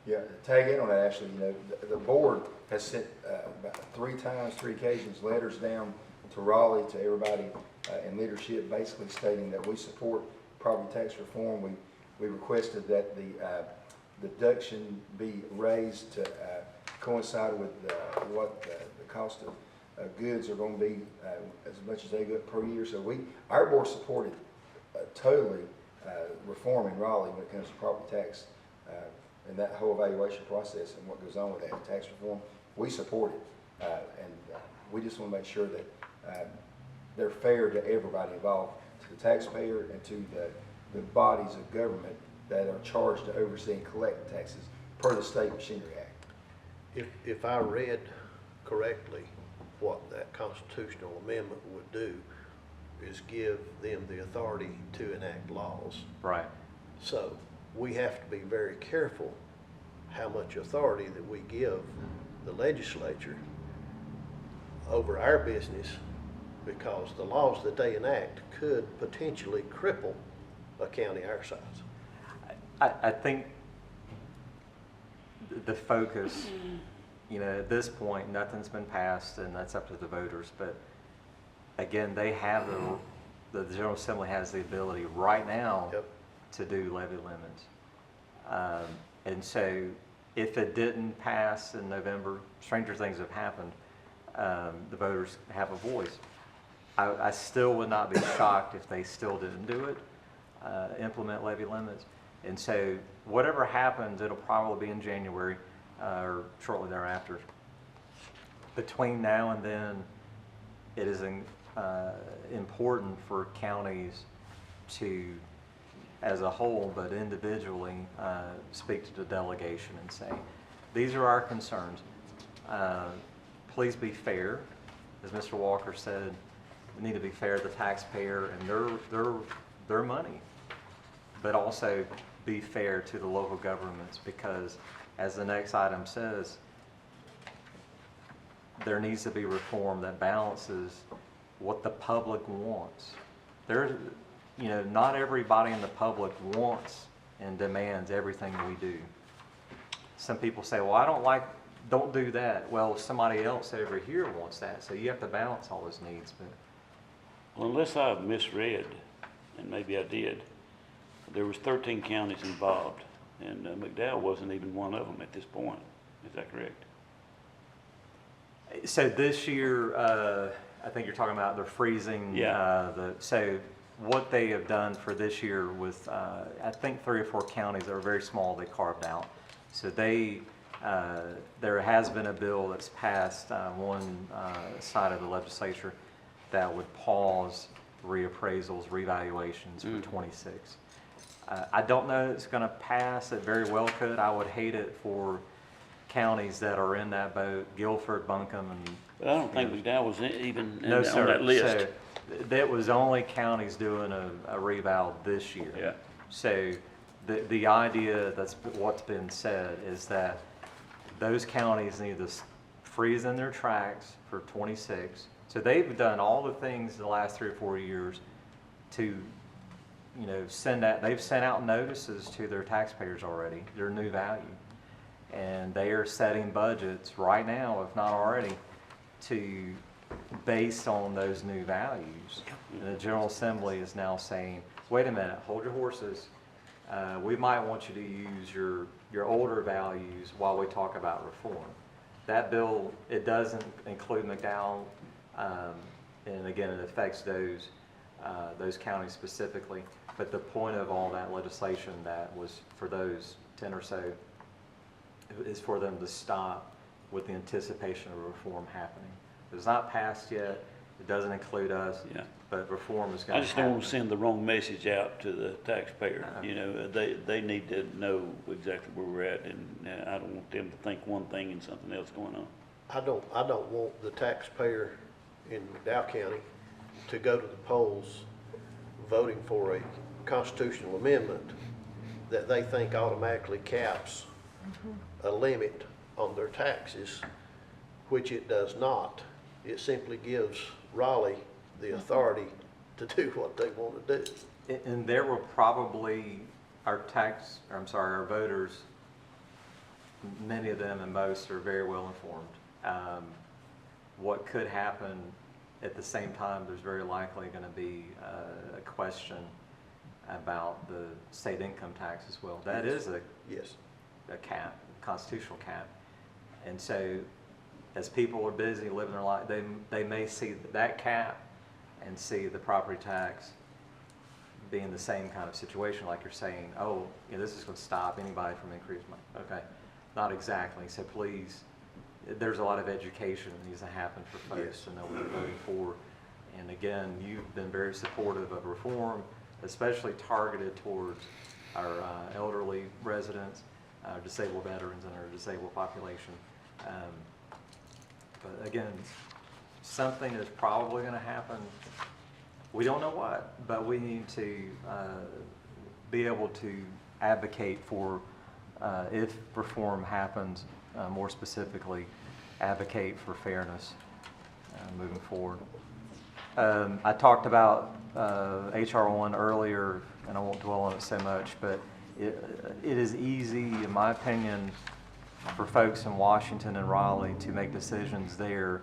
Yeah, to tag in on that, actually, you know, the board has sent about 3 occasions, letters down to Raleigh, to everybody in leadership, basically stating that we support property tax reform. We requested that the deduction be raised to coincide with what the cost of goods are going to be, as much as they go per year. So our board supported totally reforming Raleigh when it comes to property tax and that whole evaluation process and what goes on with that tax reform. We support it, and we just want to make sure that they're fair to everybody involved, to the taxpayer and to the bodies of government that are charged to oversee and collect taxes per the State Machinery Act. If I read correctly, what that constitutional amendment would do is give them the authority to enact laws. Right. So we have to be very careful how much authority that we give the legislature over our business, because the laws that they enact could potentially cripple a county our size. I think the focus, you know, at this point, nothing's been passed, and that's up to the voters. But again, they have the General Assembly has the ability right now Yep. to do levy limits. And so if it didn't pass in November, stranger things have happened. The voters have a voice. I still would not be shocked if they still didn't do it, implement levy limits. And so whatever happens, it'll probably be in January or shortly thereafter. Between now and then, it is important for counties to, as a whole, but individually, speak to the delegation and say, these are our concerns. Please be fair. As Mr. Walker said, we need to be fair to the taxpayer and their money, but also be fair to the local governments, because as the next item says, there needs to be reform that balances what the public wants. You know, not everybody in the public wants and demands everything we do. Some people say, well, don't do that. Well, somebody else over here wants that. So you have to balance all those needs. But Well, unless I've misread, and maybe I did, there was 13 counties involved, and McDowell wasn't even one of them at this point. Is that correct? so this year, I think you're talking about the freezing. Yeah. So what they have done for this year with, I think 3 or 4 counties that are very small, they carved out. So there has been a bill that's passed one side of the legislature that would pause reappraisals, revaluations for 26. I don't know it's going to pass. It very well could. I would hate it for counties that are in that boat, Guilford, Buncombe, and... But I don't think McDowell was even No, on sir. that list. So that was only counties doing a reval this year. Yeah. So the idea that's what's been said is that those counties need to freeze in their tracks for 26. So they've done all the things the last 3 or 4 years to, you know, they've sent out notices to their taxpayers already, their new value. And they are setting budgets right now, if not already, based on those new values. And the General Assembly is now saying, wait a minute, hold your horses. We might want you to use your older values while we talk about reform. That bill, it doesn't include McDowell, and again, it affects those counties specifically. But the point of all that legislation that was for those 10 or so is for them to stop with the anticipation of reform happening. It's not passed yet. It doesn't include us. Yeah. But reform is going I to just happen. don't want to send the wrong message out to the taxpayer. No. You know, they need to know exactly where we're at, and I don't want them to think one thing and something else going on. I don't want the taxpayer in McDowell County to go to the polls voting for a constitutional amendment that they think automatically caps a limit on their taxes, which it does not. It simply gives Raleigh the authority to do what they want to do. And there will probably, our voters, many of them and most are very well informed. What could happen at the same time, there's very likely going to be a question about the state income tax as well. That is Yes. a cap, constitutional cap. And so as people are busy living their life, they may see that cap and see the property tax being the same kind of situation, like you're saying, oh, you know, this is going to stop anybody from increasing money. Okay, not exactly. So please, there's a lot of education that needs to happen for folks Yes. to know what they're voting for. And again, you've been very supportive of reform, especially targeted towards our elderly residents, our disabled veterans, and our disabled population. But again, something is probably going to happen. We don't know what, but we need to be able to advocate for if reform happens, more specifically, advocate for fairness moving forward. I talked about HR 1 earlier, and I won't dwell on it so much, but it is easy, in my opinion, for folks in Washington and Raleigh to make decisions there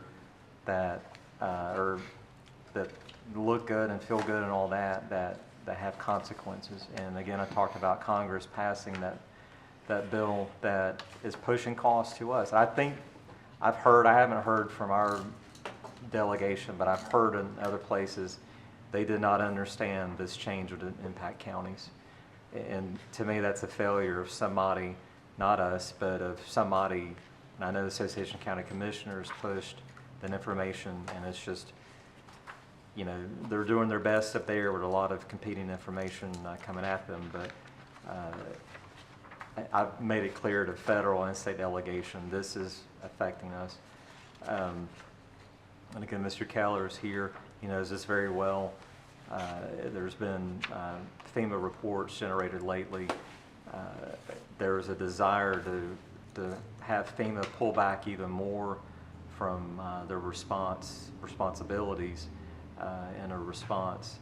that that look good and feel good and all that have consequences. And again, I talked about Congress passing that bill that is pushing costs to us. I think I haven't heard from our delegation, but I've heard in other places they did not understand this change would impact counties. And to me, that's a failure of somebody, not us, but of somebody. And I know the Association of County Commissioners pushed that information, and it's just, you know, they're doing their best up there with a lot of competing information coming at them. But I've made it clear to federal and state delegation, this is affecting us. And again, Mr. Keller is here. He knows this very well. There's been FEMA reports generated lately. There is a desire to have FEMA pull back even more from their responsibilities in a response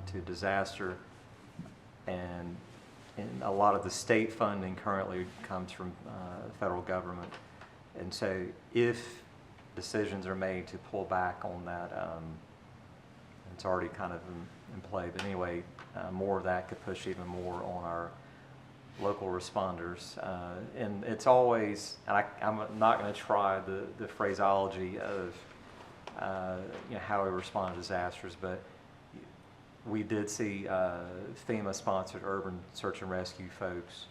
to disaster. And a lot of the state funding currently comes from the federal government. And so if decisions are made to pull back on that, it's already kind of in play, but anyway, more of that could push even more on our local responders. And it's always, and I'm not going to try the phraseology of how we respond to disasters, but we did see FEMA-sponsored urban search and rescue folks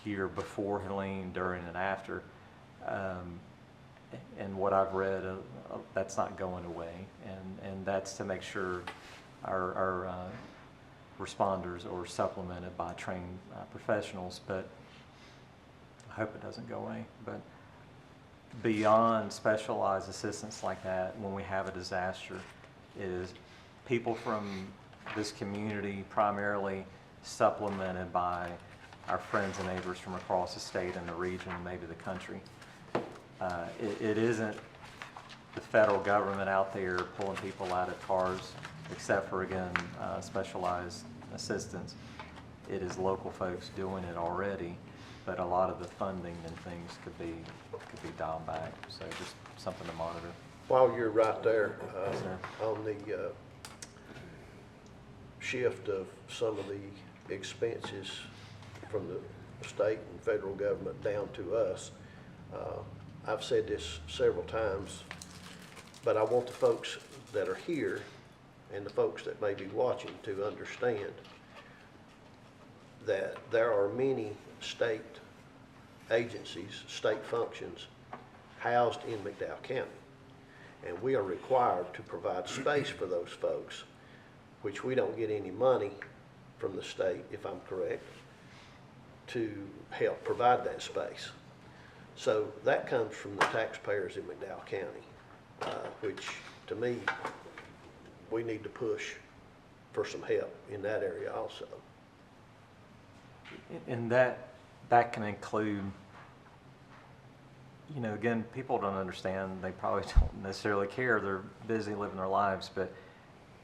here before Helene, during, and after. And what I've read, that's not going away, and that's to make sure our responders are supplemented by trained professionals. But I hope it doesn't go away. But beyond specialized assistance like that, when we have a disaster, it is people from this community primarily supplemented by our friends and neighbors from across the state and the region, maybe the country. It isn't the federal government out there pulling people out of cars, except for, again, specialized assistance. It is local folks doing it already, but a lot of the funding and things could be dialed back. So just something to monitor. While you're right there, Yes, sir. on the shift of some of the expenses from the state and federal government down to us, I've said this several times, but I want the folks that are here and the folks that may be watching to understand that there are many state agencies, state functions housed in McDowell County. And we are required to provide space for those folks, which we don't get any money from the state, if I'm correct, to help provide that space. So that comes from the taxpayers in McDowell County, which to me, we need to push for some help in that area also. And that can include, again, people don't understand. They probably don't necessarily care. They're busy living their lives, but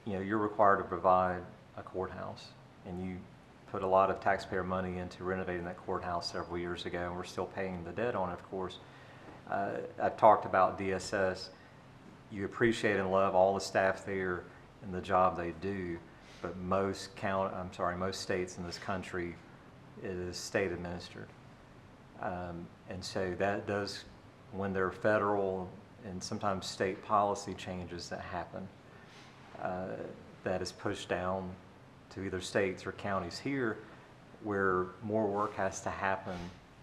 you're required to provide a courthouse, and you put a lot of taxpayer money into renovating that courthouse several years ago, and we're still paying the debt on it, of course. I've talked about DSS. You appreciate and love all the staff there and the job they do, but most states in this country, it is state administered. And so that does, when there are federal and sometimes state policy changes that happen, that is pushed down to either states or counties here, where more work has to happen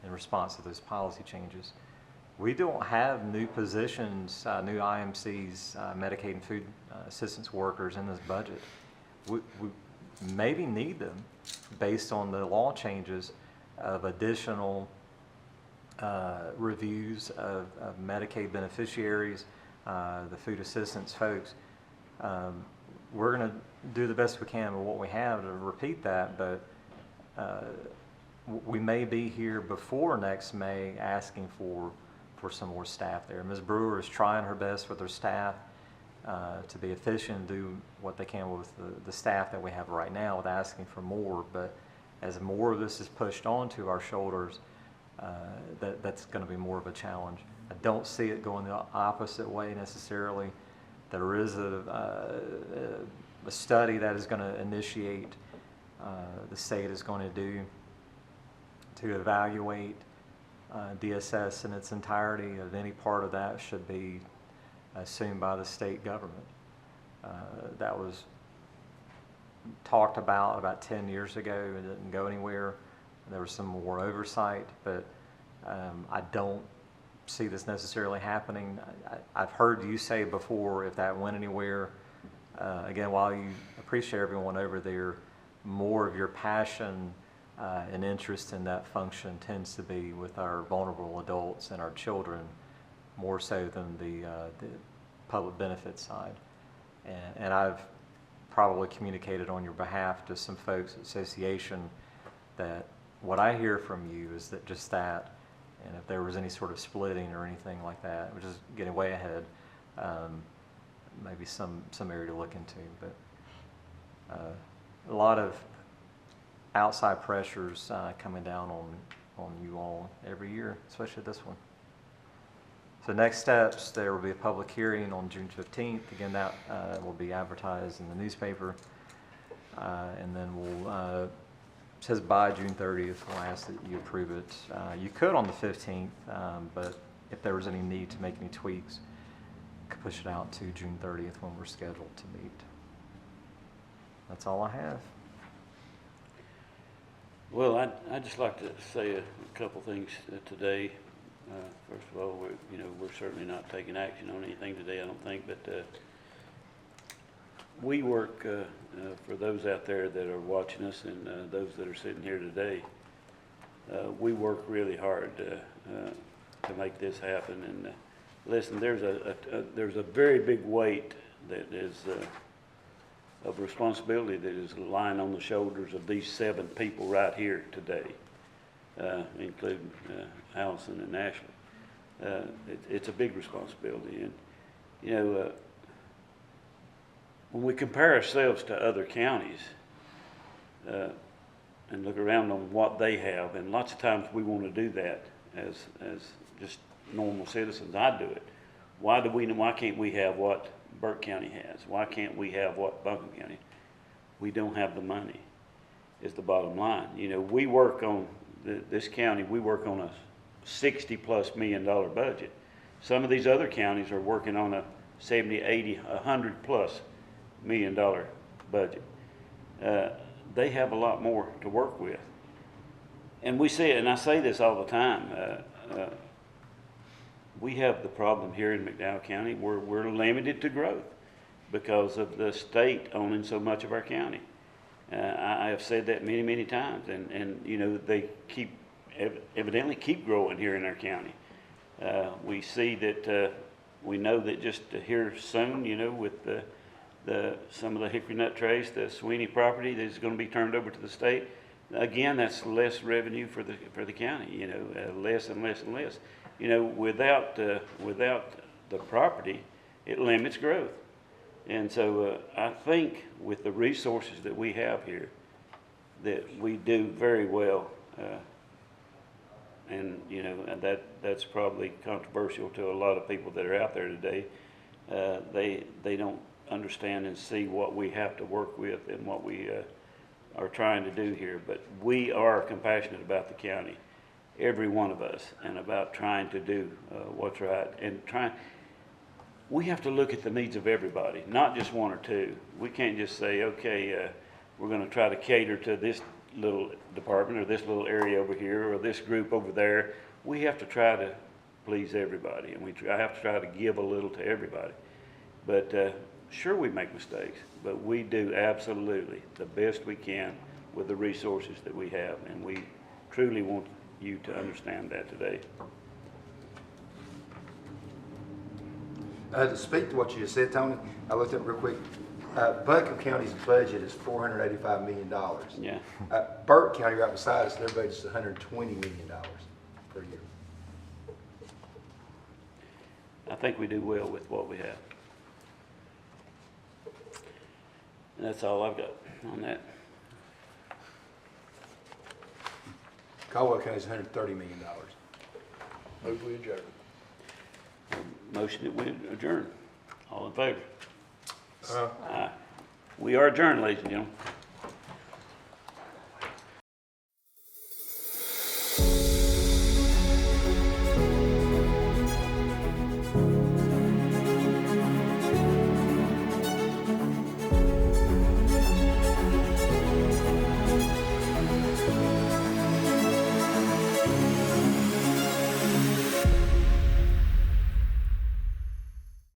in response to those policy changes. We don't have new positions, new IMCs, Medicaid and food assistance workers in this budget. We maybe need them based on the law changes of additional reviews of Medicaid beneficiaries, the food assistance folks. We're going to do the best we can with what we have to repeat that, but we may be here before next May asking for some more staff there. Ms. Brewer is trying her best with her staff to be efficient and do what they can with the staff that we have right now with asking for more. But as more of this is pushed onto our shoulders, that's going to be more of a challenge. I don't see it going the opposite way necessarily. There is a study that is going to initiate, the state is going to do to evaluate DSS in its entirety. Of any part of that should be assumed by the state government. That was talked about 10 years ago. It didn't go anywhere. There was some more oversight, but I don't see this necessarily happening. I've heard you say before, if that went anywhere, again, while you appreciate everyone over there, more of your passion and interest in that function tends to be with our vulnerable adults and our children, more so than the public benefit side. And I've probably communicated on your behalf to some folks at association that what I hear from you is that just that, and if there was any sort of splitting or anything like that, which is getting way ahead, maybe some area to look into. But a lot of outside pressures coming down on you all every year, especially this one. So next steps, there will be a public hearing on June 15th. Again, that will be advertised in the newspaper. And then we'll, it says by June 30th, we'll ask that you approve it. You could on the 15th, but if there was any need to make any tweaks, could push it out to June 30th when we're scheduled to meet. That's all I have. Well, I'd just like to say a couple things today. First of all, we're certainly not taking action on anything today, I don't think, but we work, for those out there that are watching us and those that are sitting here today, we work really hard to make this happen. And listen, there's a very big weight that is of responsibility that is lying on the shoulders of these 7 people right here today, including Allison and Ashley. It's a big responsibility. And, when we compare ourselves to other counties and look around on what they have, and lots of times we want to do that as just normal citizens. I do it. Why can't we have what Burke County has? Why can't we have what Buncombe County? We don't have the money, is the bottom line. We work on this county, we work on a $60+ million budget. Some of these other counties are working on a 70, 80, $100+ million budget. They have a lot more to work with. And we see it, and I say this all the time, we have the problem here in McDowell County where we're limited to growth because of the state owning so much of our county. I have said that many, many times, and they evidently keep growing here in our county. We see that, we know that just here soon, with some of the hickory nut trace, the Sweeney property that is going to be turned over to the state. Again, that's less revenue for the county. Less and less and less. Without the property, it limits growth. And so I think with the resources that we have here, that we do very well. And that's probably controversial to a lot of people that are out there today. They don't understand and see what we have to work with and what we are trying to do here. But we are compassionate about the county, every one of us, and about trying to do what's right. And we have to look at the needs of everybody, not just one or two. We can't just say, okay, we're going to try to cater to this little department or this little area over here or this group over there. We have to try to please everybody, and I have to try to give a little to everybody. But sure, we make mistakes, but we do absolutely the best we can with the resources that we have, and we truly want you to understand that today. To speak to what you just said, Tony, I looked up real quick. Buncombe County's budget is $485 million. Yeah. Burke County right beside us, their budget's $120 million per year. I think we do well with what we have. And that's all I've got on that. Caldwell County's $130 million. Move we adjourn. Motion that we adjourn. All in favor? Aye. Aye. We are adjourned, ladies and gentlemen.